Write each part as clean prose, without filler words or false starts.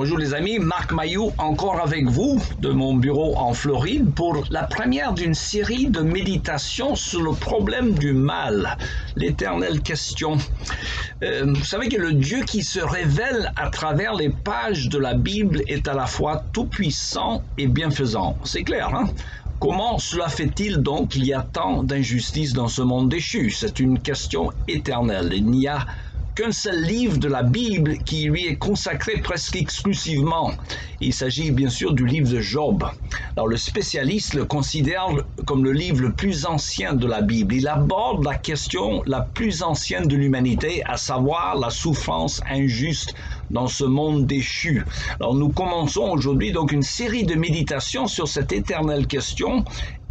Bonjour les amis, Marc Mailloux encore avec vous de mon bureau en Floride pour la première d'une série de méditations sur le problème du mal, l'éternelle question. Vous savez que le Dieu qui se révèle à travers les pages de la Bible est à la fois tout-puissant et bienfaisant. C'est clair, hein? Comment cela fait-il donc qu'il y a tant d'injustice dans ce monde déchu? C'est une question éternelle. Il n'y a qu'un seul livre de la Bible qui lui est consacré presque exclusivement. Il s'agit bien sûr du livre de Job. Alors le spécialiste le considère comme le livre le plus ancien de la Bible. Il aborde la question la plus ancienne de l'humanité, à savoir la souffrance injuste dans ce monde déchu. Alors nous commençons aujourd'hui donc une série de méditations sur cette éternelle question.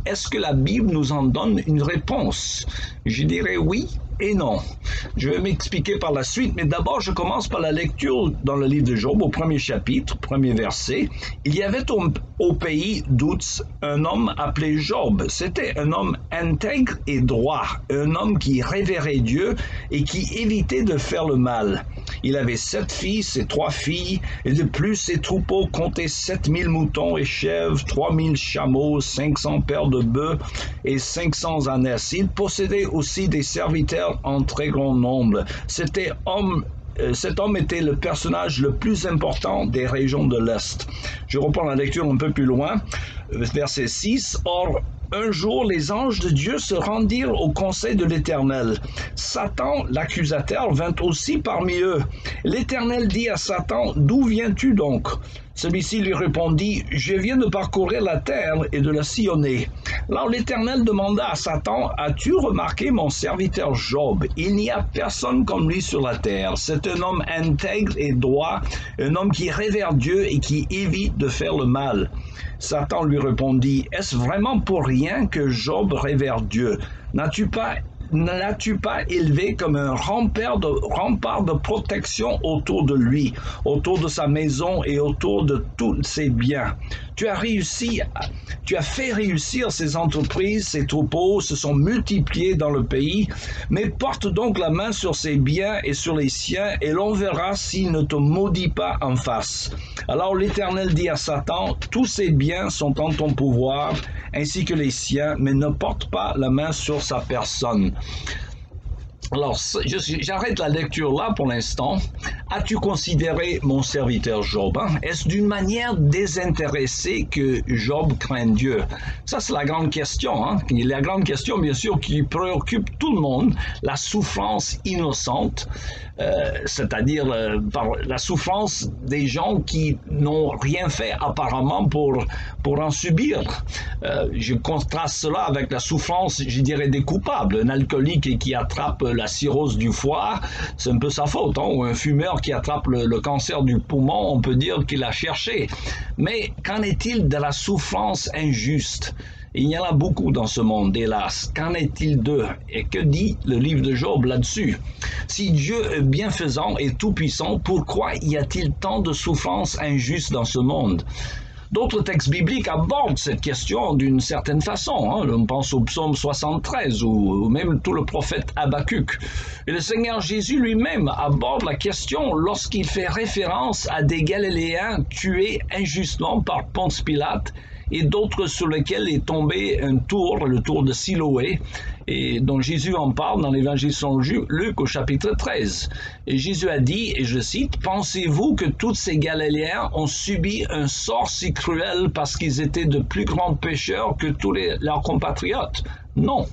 Est-ce que la Bible nous en donne une réponse? Je dirais oui et non. Je vais m'expliquer par la suite, mais d'abord je commence par la lecture dans le livre de Job, au premier chapitre, premier verset. Il y avait au pays d'Ouz un homme appelé Job. C'était un homme intègre et droit, un homme qui révérait Dieu et qui évitait de faire le mal. Il avait 7 fils et 3 filles, et de plus ses troupeaux comptaient 7000 moutons et chèvres, 3000 chameaux, 500 paires de bœufs et 500 ânesses. Il possédait aussi des serviteurs en très grand nombre. Cet homme était le personnage le plus important des régions de l'Est. Je reprends la lecture un peu plus loin, verset 6. Or, un jour, les anges de Dieu se rendirent au conseil de l'Éternel. Satan, l'accusateur, vint aussi parmi eux. L'Éternel dit à Satan, « D'où viens-tu donc ?» Celui-ci lui répondit, « Je viens de parcourir la terre et de la sillonner. » Alors l'Éternel demanda à Satan, « As-tu remarqué mon serviteur Job? Il n'y a personne comme lui sur la terre. C'est un homme intègre et droit, un homme qui révère Dieu et qui évite de faire le mal. » Satan lui répondit, « Est-ce vraiment pour rien que Job révère Dieu? Ne l'as-tu pas élevé comme un rempart de protection autour de lui, autour de sa maison et autour de tous ses biens? Tu as fait réussir ses entreprises, ses troupeaux se sont multipliés dans le pays, mais porte donc la main sur ses biens et sur les siens, et l'on verra s'il ne te maudit pas en face. » Alors l'Éternel dit à Satan, « Tous ses biens sont en ton pouvoir, ainsi que les siens, mais ne porte pas la main sur sa personne. » Alors, j'arrête la lecture là pour l'instant. As-tu considéré mon serviteur Job? Est-ce d'une manière désintéressée que Job craint Dieu? Ça, c'est la grande question. La grande question, bien sûr, qui préoccupe tout le monde, la souffrance innocente, c'est-à-dire par la souffrance des gens qui n'ont rien fait apparemment pour en subir. Je contraste cela avec la souffrance, je dirais, des coupables. Un alcoolique qui attrape la cirrhose du foie, c'est un peu sa faute. Ou un fumeur qui attrape le cancer du poumon, on peut dire qu'il a cherché. Mais qu'en est-il de la souffrance injuste? Il y en a beaucoup dans ce monde, hélas. Qu'en est-il d'eux? Et que dit le livre de Job là-dessus? Si Dieu est bienfaisant et tout-puissant, pourquoi y a-t-il tant de souffrances injustes dans ce monde? D'autres textes bibliques abordent cette question d'une certaine façon. On pense au psaume 73 ou même tout le prophète Habakkuk. Et le Seigneur Jésus lui-même aborde la question lorsqu'il fait référence à des Galiléens tués injustement par Ponce Pilate et d'autres sur lesquels est tombé un tour, le tour de Siloé, et dont Jésus en parle dans l'évangile selon Luc au chapitre 13. Et Jésus a dit, et je cite, « Pensez-vous que tous ces Galiléens ont subi un sort si cruel parce qu'ils étaient de plus grands pécheurs que tous leurs compatriotes? Non. »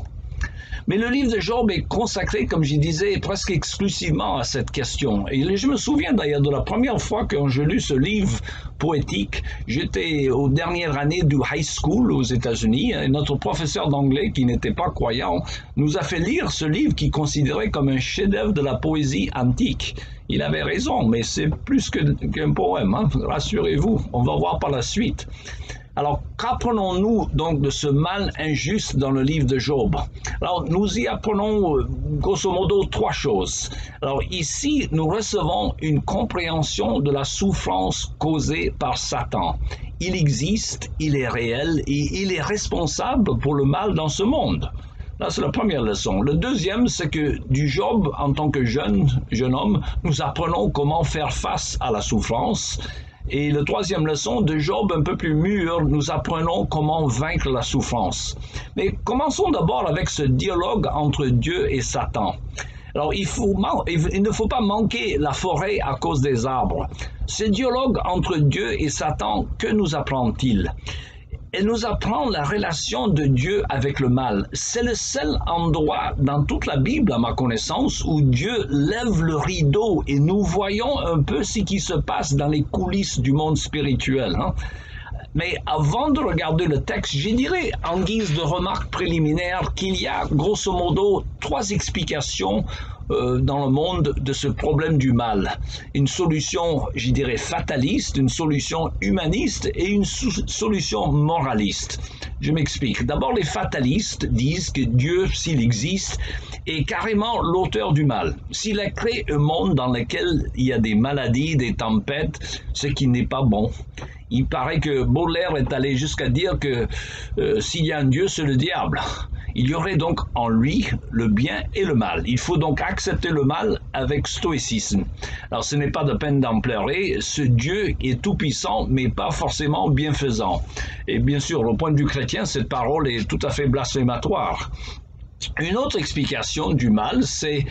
Mais le livre de Job est consacré, comme je disais, presque exclusivement à cette question. Et je me souviens d'ailleurs de la première fois que j'ai lu ce livre poétique. J'étais aux dernières années du high school aux États-Unis, et notre professeur d'anglais, qui n'était pas croyant, nous a fait lire ce livre qu'il considérait comme un chef-d'œuvre de la poésie antique. Il avait raison, mais c'est plus qu'un poème, rassurez-vous, on va voir par la suite. Alors, qu'apprenons-nous donc de ce mal injuste dans le livre de Job? Alors, nous y apprenons grosso modo 3 choses. Alors, ici, nous recevons une compréhension de la souffrance causée par Satan. Il existe, il est réel et il est responsable pour le mal dans ce monde. Là, c'est la première leçon. Le deuxième, c'est que du Job, en tant que jeune homme, nous apprenons comment faire face à la souffrance. Et la troisième leçon de Job, un peu plus mûr, nous apprenons comment vaincre la souffrance. Mais commençons d'abord avec ce dialogue entre Dieu et Satan. Alors, il ne faut pas manquer la forêt à cause des arbres. Ce dialogue entre Dieu et Satan, que nous apprend-il? Elle nous apprend la relation de Dieu avec le mal. C'est le seul endroit dans toute la Bible, à ma connaissance, où Dieu lève le rideau et nous voyons un peu ce qui se passe dans les coulisses du monde spirituel. Mais avant de regarder le texte, je dirais en guise de remarque préliminaire qu'il y a grosso modo 3 explications dans le monde de ce problème du mal. Une solution, je dirais, fataliste, une solution humaniste et une solution moraliste. Je m'explique. D'abord, les fatalistes disent que Dieu, s'il existe, est carrément l'auteur du mal. S'il a créé un monde dans lequel il y a des maladies, des tempêtes, ce qui n'est pas bon. Il paraît que Baudelaire est allé jusqu'à dire que s'il y a un Dieu, c'est le diable. Il y aurait donc en lui le bien et le mal. Il faut donc accepter le mal avec stoïcisme. Alors ce n'est pas de peine d'en pleurer, ce Dieu est tout-puissant, mais pas forcément bienfaisant. Et bien sûr, au point de vue chrétien, cette parole est tout à fait blasphématoire. Une autre explication du mal, c'est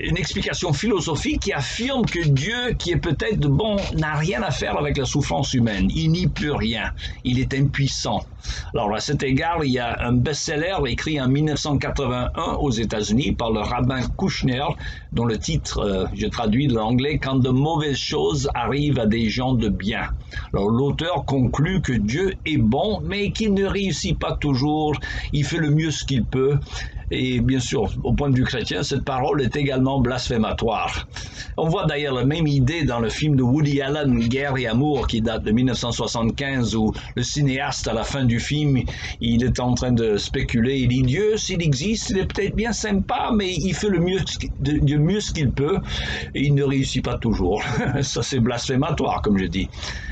une explication philosophique qui affirme que Dieu, qui est peut-être bon, n'a rien à faire avec la souffrance humaine. Il n'y peut rien. Il est impuissant. Alors, à cet égard, il y a un best-seller écrit en 1981 aux États-Unis par le rabbin Kushner, dont le titre, je traduis de l'anglais, « Quand de mauvaises choses arrivent à des gens de bien ». Alors, l'auteur conclut que Dieu est bon, mais qu'il ne réussit pas toujours. Il fait le mieux ce qu'il peut. Et bien sûr, au point de vue chrétien, cette parole est également blasphématoire. On voit d'ailleurs la même idée dans le film de Woody Allen, Guerre et Amour, qui date de 1975, où le cinéaste, à la fin du film, il est en train de spéculer. Il dit, Dieu, s'il existe, il est peut-être bien sympa, mais il fait le mieux ce qu'il peut, et il ne réussit pas toujours. Ça, c'est blasphématoire, comme je dis.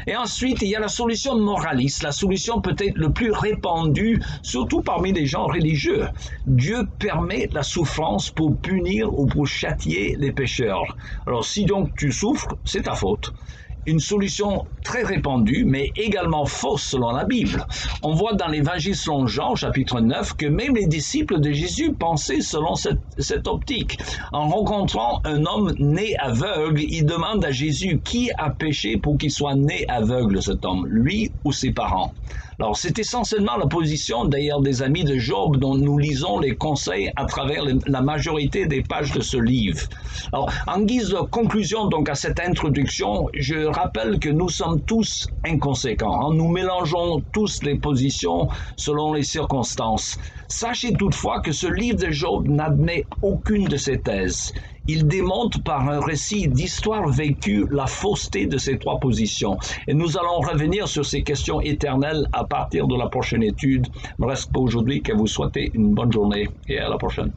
Et ensuite, il y a la solution moraliste, la solution peut-être le plus répandue, surtout parmi les gens religieux. Dieu permet la souffrance pour punir ou pour châtier les pécheurs. Alors si donc tu souffres, c'est ta faute. Une solution très répandue, mais également fausse selon la Bible. On voit dans l'Évangile selon Jean, chapitre 9, que même les disciples de Jésus pensaient selon cette optique. En rencontrant un homme né aveugle, ils demandent à Jésus qui a péché pour qu'il soit né aveugle, cet homme, lui ou ses parents. Alors, c'est essentiellement la position d'ailleurs des amis de Job dont nous lisons les conseils à travers la majorité des pages de ce livre. Alors, en guise de conclusion donc à cette introduction, je rappelle que nous sommes tous inconséquents. Nous mélangeons tous les positions selon les circonstances. Sachez toutefois que ce livre de Job n'admet aucune de ces thèses. Il démontre par un récit d'histoire vécue la fausseté de ces 3 positions. Et nous allons revenir sur ces questions éternelles à partir de la prochaine étude. Il me reste pour aujourd'hui qu'à vous souhaiter une bonne journée et à la prochaine.